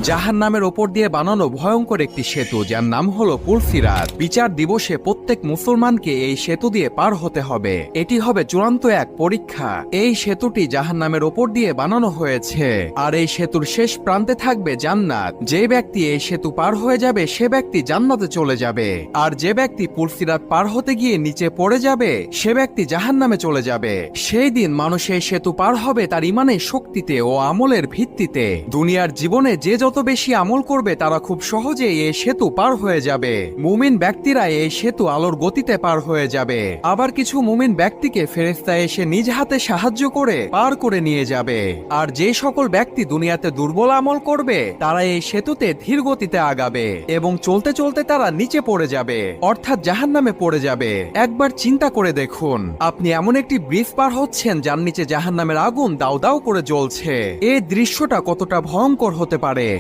জাহান্নামের ওপর দিয়ে বানানো ভয়ঙ্কর একটি সেতু, যার নাম হলো পুলসিরাত। বিচার দিবসে প্রত্যেক মুসলমানকে এই সেতু দিয়ে পার হতে হবে। এটি হবে চূড়ান্ত এক পরীক্ষা। এই সেতুটি জাহান্নামের ওপর দিয়ে বানানো হয়েছে, আর এই সেতুর শেষ প্রান্তে থাকবে জান্নাত। যে ব্যক্তি এই সেতু পার হয়ে যাবে সে ব্যক্তি জান্নাতে চলে যাবে, আর যে ব্যক্তি পুলসিরাত পার হতে গিয়ে নিচে পড়ে যাবে সে ব্যক্তি জাহান্নামে চলে যাবে। সেই দিন মানুষ এই সেতু পার হবে তার ইমানের শক্তিতে ও আমলের ভিত্তিতে। দুনিয়ার জীবনে যে যত বেশি আমল করবে তারা খুব সহজেই এই সেতু পার হয়ে যাবে। মুমিন ব্যক্তিরা এই সেতু আলোর গতিতে পার হয়ে যাবে। আবার কিছু মুমিন ব্যক্তিকে ফেরেশতা এসে নিজ হাতে সাহায্য করে পার করে নিয়ে যাবে। আর যে সকল ব্যক্তি দুনিয়াতে দুর্বল আমল করবে তারা এই সেতুতে ধীর গতিতে আগাবে এবং চলতে চলতে তারা নিচে পড়ে যাবে, অর্থাৎ জাহান্নামে পড়ে যাবে। একবার চিন্তা করে দেখুন, আপনি এমন একটি ব্রিজ পার হচ্ছেন যার নিচে জাহান্নামের আগুন দাউ দাউ করে জ্বলছে। এই দৃশ্যটা কতটা ভয়ঙ্কর হতে পারে।